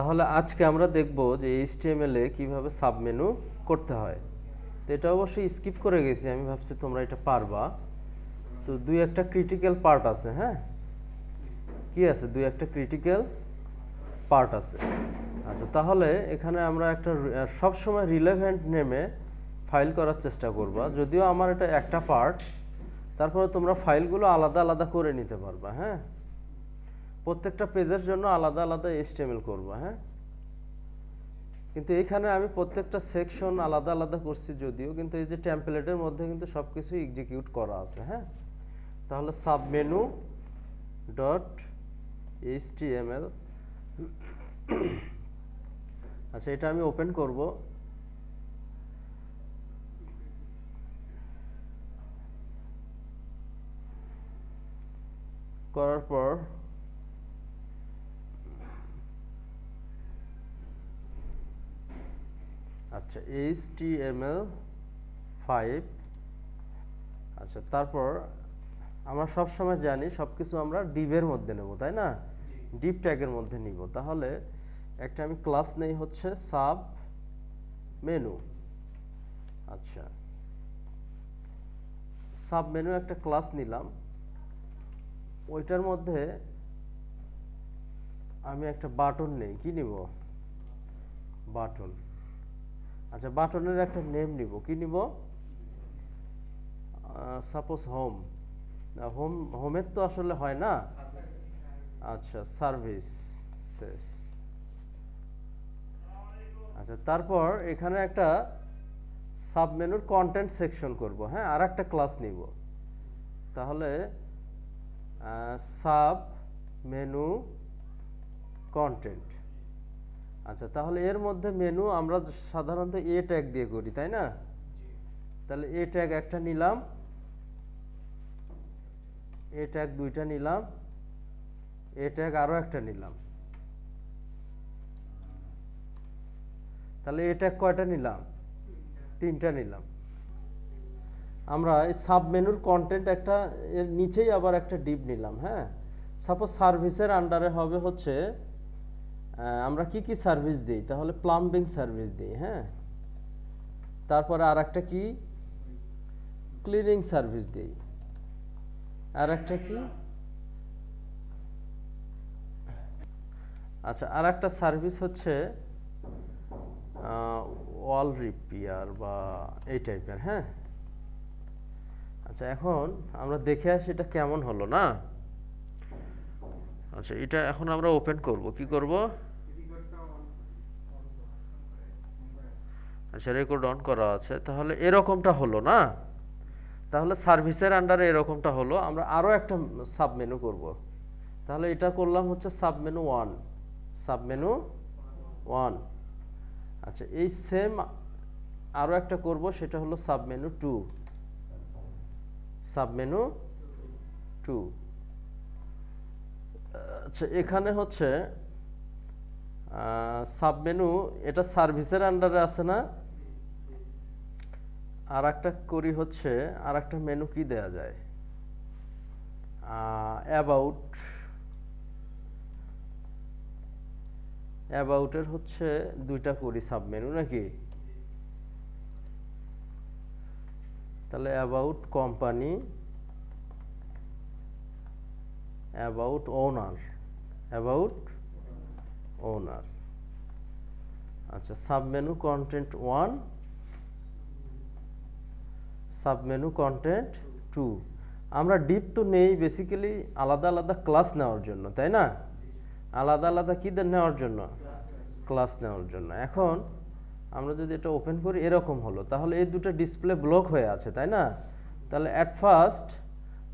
তাহলে আজকে আমরা দেখব যে HTML এ কিভাবে সাবমেনু করতে হয়। তো এটা অবশ্যই স্কিপ করে গেছি, আমি ভাবছি তোমরা এটা পারবা। তো দুই একটা ক্রিটিক্যাল পার্ট আছে, হ্যাঁ কি আছে, দুই একটা ক্রিটিক্যাল পার্ট আছে। আচ্ছা, তাহলে এখানে আমরা একটা সব সময় রিলেভেন্ট নেমে ফাইল করার চেষ্টা করবা। যদিও আমার এটা একটা পার্ট, তারপরে তোমরা ফাইলগুলো আলাদা আলাদা করে নিতে পারবা। হ্যাঁ, প্রত্যেকটা পেজের জন্য আলাদা আলাদা HTML করবা। হ্যাঁ, কিন্তু এখানে আমি প্রত্যেকটা সেকশন আলাদা আলাদা করছি যদিও, কিন্তু এই যে টেমপ্লেটের মধ্যে কিন্তু সব কিছু এক্সিকিউট করা আছে। হ্যাঁ, তাহলে সাবমেনু ডট HTML। আচ্ছা, এটা আমি ওপেন করব। করার পর আচ্ছা HTML5। আচ্ছা, তারপর আমরা সব সময় জানি সবকিছু আমরা ডিভের মধ্যে নেব, তাই না? ডিভ ট্যাগের মধ্যে নিব। তাহলে একটা আমি ক্লাস নেই হচ্ছে সাব মেনু। আচ্ছা, সাব মেনু একটা ক্লাস নিলাম, ওইটার মধ্যে আমি একটা বাটন নেই। কি নিব? বাটন। আচ্ছা, বাটনের একটা নেম নিব। কি নিব? Suppose home. হোমের তো আসলে হয় না। আচ্ছা, সার্ভিস শেষ। আচ্ছা, তারপর এখানে একটা সাবমেনুর কন্টেন্ট সেকশন করব। হ্যাঁ, আর একটা ক্লাস নিব। তাহলে সাব মেনু কন্টেন্ট। আচ্ছা, তাহলে এর মধ্যে মেনু আমরা সাধারণত এ ট্যাগ দিয়ে করি, তাই না? তাহলে এ ট্যাগ একটা নিলাম, এ ট্যাগ দুইটা নিলাম, এ ট্যাগ আরও একটা নিলাম। তাহলে এ ট্যাগ কয়টা নিলাম? তিনটা নিলাম। আমরা এই সাব মেনুর কন্টেন্ট একটা, এর নিচেই আবার একটা ডিভ নিলাম। হ্যাঁ, সাপোজ সার্ভিসের আন্ডারে হবে হচ্ছে আমরা কি কি সার্ভিস দিই, তাহলে প্লাম্বিং সার্ভিস দিই। হ্যাঁ, তারপরে আর একটা কি, ক্লিনিং সার্ভিস দিই। আর একটা কি, আচ্ছা, আর একটা সার্ভিস হচ্ছে ওয়াল রিপেয়ার বা এই টাইপের। হ্যাঁ, আচ্ছা, এখন আমরা দেখে আসি এটা কেমন হলো না। আচ্ছা, এটা এখন আমরা ওপেন করব। কি করব? আচ্ছা, রেকর্ড অন করা আছে। তাহলে এরকমটা হলো না। তাহলে সার্ভিসের আন্ডারে এরকমটা হলো। আমরা আরও একটা সাবমেনু করব। তাহলে এটা করলাম হচ্ছে সাবমেনু 1। সাবমেনু 1। আচ্ছা, এই সেম আরও একটা করব, সেটা হলো সাবমেনু 2। সাবমেনু 2। আচ্ছা, এখানে হচ্ছে সাবমেনু, এটা সার্ভিসের আন্ডারে আছে না? আর একটা করি হচ্ছে, আর একটা মেনু কি দেয়া যায়, অ্যাবাউট। অ্যাবাউটের হচ্ছে দুইটা করি সাবমেনু নাকি? তাহলে about company, about owner, about owner. আচ্ছা, সাবমেনু কন্টেন্ট 1, সাবমেনু কন্টেন্ট 2। আমরা ডিপ তো নেই বেসিক্যালি আলাদা আলাদা ক্লাস নেওয়ার জন্য, তাই না? আলাদা আলাদা কি নেওয়ার জন্য? ক্লাস নেওয়ার জন্য। এখন আমরা যদি এটা ওপেন করি, এরকম হলো। তাহলে এই দুটো ডিসপ্লে ব্লক হয়ে আছে, তাই না? তাহলে অ্যাট ফার্স্ট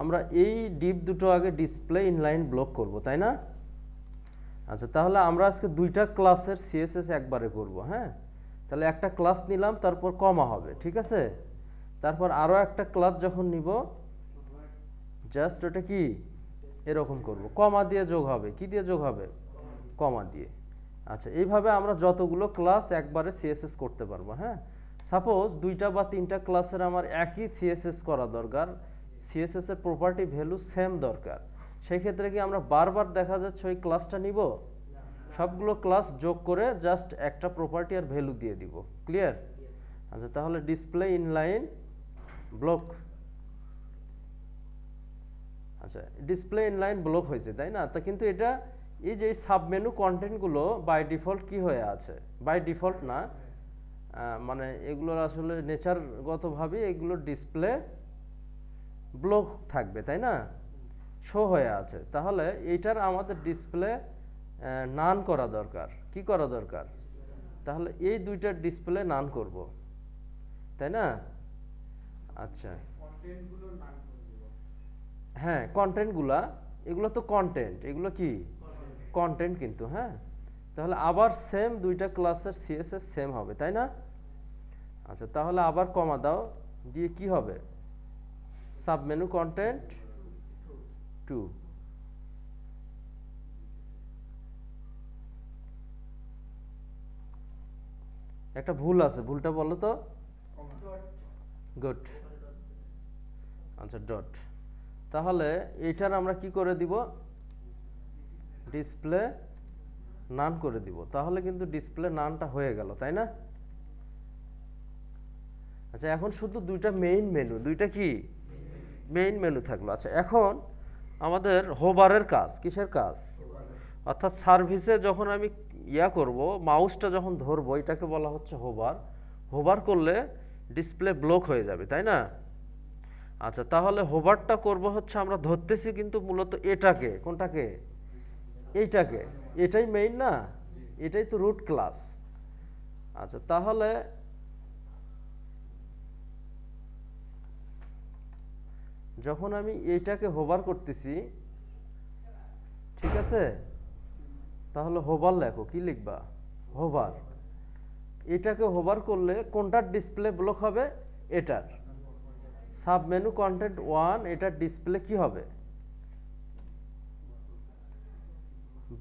আমরা এই ডিপ দুটো আগে ডিসপ্লে ইনলাইন ব্লক করব, তাই না? আচ্ছা, তাহলে আমরা আজকে দুইটা ক্লাসের সিএসএস একবারে করব। হ্যাঁ, তাহলে একটা ক্লাস নিলাম, তারপর কমা হবে, ঠিক আছে? তারপর আরও একটা ক্লাস যখন নিব, জাস্ট ওটা কি এরকম করব, কমা দিয়ে যোগ হবে। কি দিয়ে যোগ হবে? কমা দিয়ে। আচ্ছা, এইভাবে আমরা যতগুলো ক্লাস একবারে সিএসএস করতে পারবো। হ্যাঁ, সাপোজ দুইটা বা তিনটা ক্লাসের আমার একই সিএসএস করা দরকার, সিএসএস এর প্রপার্টি ভ্যালু সেম দরকার, সেই ক্ষেত্রে কি আমরা বারবার দেখা যাচ্ছে ওই ক্লাসটা নিব? সবগুলো ক্লাস যোগ করে জাস্ট একটা প্রপার্টি আর ভ্যালু দিয়ে দিব। ক্লিয়ার? আচ্ছা, তাহলে ডিসপ্লে ইনলাইন ব্লক। আচ্ছা, ডিসপ্লে ইনলাইন ব্লক হয়েছে, তাই না? তা কিন্তু এটা এই যে সাব মেনু কন্টেন্টগুলো বাই ডিফল্ট কি হয়ে আছে, বাই ডিফল্ট না, মানে এগুলোর আসলে নেচারগতভাবে এগুলো ডিসপ্লে ব্লক থাকবে, তাই না? শো হয়ে আছে। তাহলে এইটার আমাদের ডিসপ্লে নান করা দরকার। কি করা দরকার? তাহলে এই দুইটার ডিসপ্লে নান করব, তাই না? আচ্ছা, হ্যাঁ, কন্টেন্টগুলা, এগুলো তো কন্টেন্ট, এগুলো কি কন্টেন্ট কিন্তু, হ্যাঁ। তাহলে আবার সেম দুইটা ক্লাসের সিএসএস সেম হবে, তাই না? আচ্ছা, তাহলে আবার কমা দাও, দিয়ে কি হবে? Submenu content 2। একটা ভুল আছে, ভুলটা বলো তো। গুড। আচ্ছা, ডট। তাহলে এইটার আমরা কি করে দিব? ডিসপ্লে নান করে দিব। তাহলে কিন্তু ডিসপ্লে নানটা হয়ে গেল, তাই না? আচ্ছা, এখন শুধু দুইটা মেইন মেনু, দুইটা কি মেইন মেনু থাকলো। আচ্ছা, এখন আমাদের হোভারের কাজ। কিসের কাজ? অর্থাৎ সার্ভিসে যখন আমি করব, মাউসটা যখন ধরবো, এটাকে বলা হচ্ছে হোভার। হোভার করলে ডিসপ্লে ব্লক হয়ে যাবে, তাই না? আচ্ছা, তাহলে হোভারটা করব হচ্ছে, আমরা ধরতেছি কিন্তু মূলত এটাকে। কোনটাকে? এইটাকে। এটাই মেইন না, এটাই তো রুট ক্লাস। আচ্ছা, তাহলে যখন আমি এইটাকে হোভার করতেছি, ঠিক আছে, তাহলে হোভার লেখো। কি লিখবা? হোভার। এটাকে হোভার করলে কোনটার ডিসপ্লে ব্লক হবে? এটার। সাব মেনু কন্টেন্ট 1, এটার ডিসপ্লে কি হবে?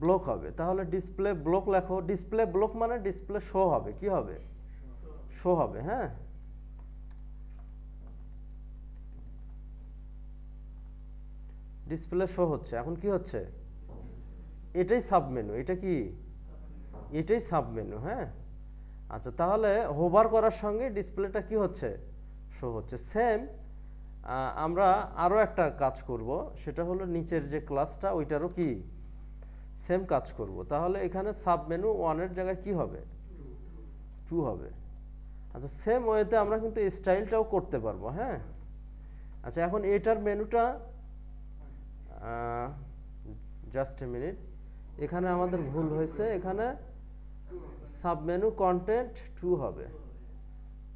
ব্লক হবে। তাহলে ডিসপ্লে ব্লক লেখো। ডিসপ্লে ব্লক মানে ডিসপ্লে শো হবে। কি হবে? শো হবে, হ্যাঁ। ডিসপ্লে শো হচ্ছে। এখন কি হচ্ছে? এটাই সাবমেনু। এটা কি? এটাই সাবমেনু, হ্যাঁ। আচ্ছা, তাহলে হোভার করার সঙ্গে ডিসপ্লেটা কি হচ্ছে? শো হচ্ছে। সেম আমরা আরও একটা কাজ করব, সেটা হলো নিচের যে ক্লাসটা, ওইটারও কি সেম কাজ করব। তাহলে এখানে সাবমেনু 1-এর জায়গায় কি হবে? 2 হবে। আচ্ছা, সেম ওয়েতে আমরা কিন্তু স্টাইলটাও করতে পারবো, হ্যাঁ। আচ্ছা, এখন এটার মেনুটা, জাস্ট এ মিনিট, এখানে আমাদের ভুল হয়েছে। এখানে সাবমেনু কন্টেন্ট 2 হবে।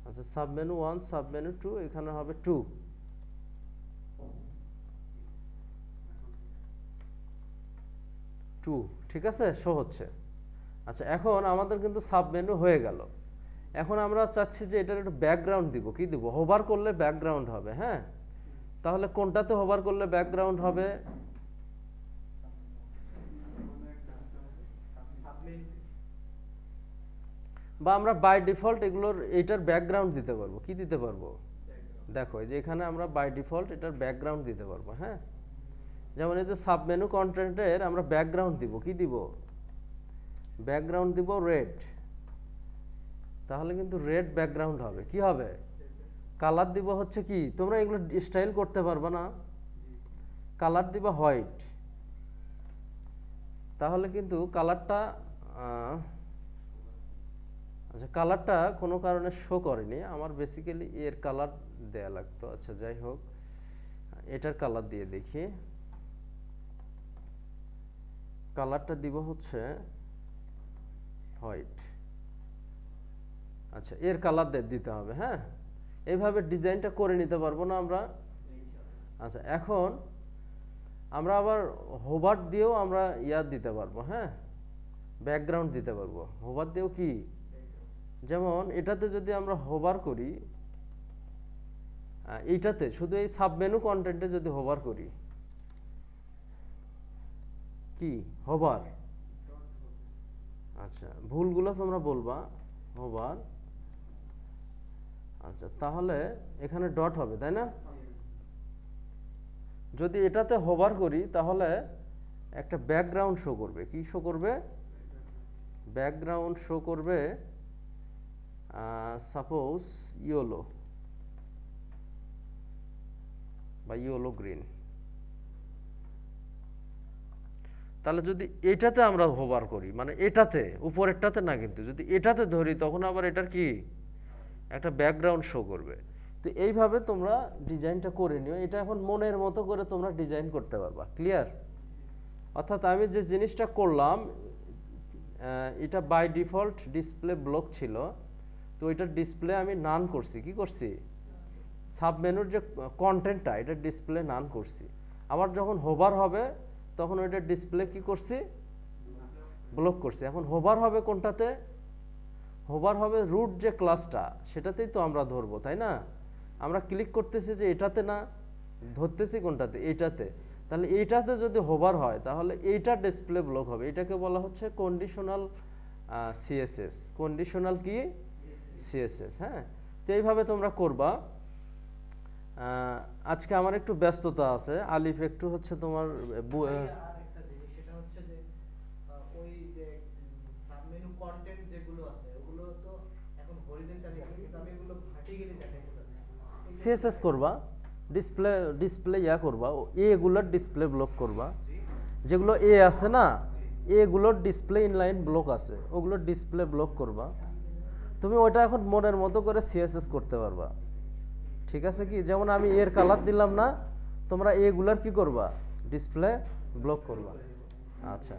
আচ্ছা, সাবমেনু 1, সাবমেনু 2, এখানে হবে 2। ঠিক আছে, শো হচ্ছে। আচ্ছা, এখন আমাদের কিন্তু সাবমেনু হয়ে গেল। এখন আমরা চাচ্ছি যে এটার একটু ব্যাকগ্রাউন্ড দিব। কি দিব? হোভার করলে ব্যাকগ্রাউন্ড হবে, হ্যাঁ। তাহলে কোনটাতে হোভার করলে ব্যাকগ্রাউন্ড হবে? বা আমরা বাই ডিফল্ট এগুলোর এইটার ব্যাকগ্রাউন্ড দিতে পারবো। কি দিতে পারবো? দেখো, এই যে এখানে আমরা বাই ডিফল্ট এটার ব্যাকগ্রাউন্ড দিতে পারবো, হ্যাঁ। যেমন এই যে সাবমেনু কন্টেন্টের আমরা ব্যাকগ্রাউন্ড দিব। কি দিব? ব্যাকগ্রাউন্ড দিব রেড। তাহলে কিন্তু রেড ব্যাকগ্রাউন্ড হবে। কি হবে? কালার দিব হচ্ছে কি, তোমরা এগুলো স্টাইল করতে পারবে না, কালার দিবা হোয়াইট। তাহলে কিন্তু কালারটা, আচ্ছা, কালারটা কোনো কারণে শো করেনি আমার। বেসিক্যালি এর কালার দেয়া লাগতো। আচ্ছা, যাই হোক, এটার কালার দিয়ে দেখি। কালারটা দিব হচ্ছে হোয়াইট। আচ্ছা, এর কালার দিতে হবে, হ্যাঁ। এইভাবে ডিজাইনটা করে নিতে পারবো না আমরা? আচ্ছা, এখন আমরা আবার হোভার দিয়েও আমরা দিতে পারবো, হ্যাঁ, ব্যাকগ্রাউন্ড দিতে পারবো। হোভার দিয়েও কি, যেমন এটাতে যদি আমরা হোভার করি, এইটাতে শুধু এই সাবমেনু কন্টেন্টে যদি হোভার করি, কি হোভার? আচ্ছা, ভুলগুলো তোমরা বলবা। হোভার। আচ্ছা, তাহলে এখানে ডট হবে, তাই না? যদি এটাতে হোভার করি তাহলে একটা ব্যাকগ্রাউন্ড শো করবে। কি শো করবে? ব্যাকগ্রাউন্ড শো করবে সাপোজ ইয়েলো বা ইয়েলো গ্রিন। তাহলে যদি এটাতে আমরা হোভার করি, মানে এটাতে, উপরেরটাতে না, কিন্তু যদি এটাতে ধরি তখন আবার এটার কি একটা ব্যাকগ্রাউন্ড শো করবে। তো এইভাবে তোমরা ডিজাইনটা করে নিও। এটা এখন মনের মতো করে তোমরা ডিজাইন করতে পারবা। ক্লিয়ার? অর্থাৎ আমি যে জিনিসটা করলাম, এটা বাই ডিফল্ট ডিসপ্লে ব্লক ছিল, তো এটার ডিসপ্লে আমি নান করছি। কি করছি? সাবমেনুর যে কন্টেন্টটা, এটা ডিসপ্লে নান করছি। আবার যখন হোভার হবে তখন ওইটার ডিসপ্লে কি করছি? ব্লক করছি। এখন হোভার হবে কোনটাতে? হোভার হবে রুট যে ক্লাসটা, সেটাতেই তো আমরা ধরবো, তাই না? আমরা ক্লিক করতেছি যে এটাতে না, ধরতেছি কোনটাতে? এইটাতে। তাহলে এইটাতে যদি হোভার হয় তাহলে এইটা ডিসপ্লে ব্লক হবে। এটাকে বলা হচ্ছে কন্ডিশনাল সিএসএস। কন্ডিশনাল কি? সিএসএস। হ্যাঁ, তো এইভাবে তোমরা করবা। আজকে আমার একটু ব্যস্ততা আছে। আলিফ একটু হচ্ছে তোমার আরেকটা জিনিস, সেটা হচ্ছে যে ওই যে সাবমেনু কন্টেন্ট যেগুলো আছে ওগুলো তো এখন হরিজন্টালি আছে, কিন্তু আমি এগুলো ভার্টিক্যালি দেখাইতে চাচ্ছি। সিএসএস করবা, ডিসপ্লে করবা, এগুলোর ডিসপ্লে ব্লক করবা। যেগুলো এ আছে না, এগুলোর ডিসপ্লে ইনলাইন ব্লক আছে, ওগুলোর ডিসপ্লে ব্লক করবা। তুমি ওইটা এখন মনের মতো করে সিএসএস করতে পারবা। ঠিক আছে? কি যেমন আমি এর কালার দিলাম না, তোমরা এগুলোর কি করবা? ডিসপ্লে ব্লক করবা। আচ্ছা।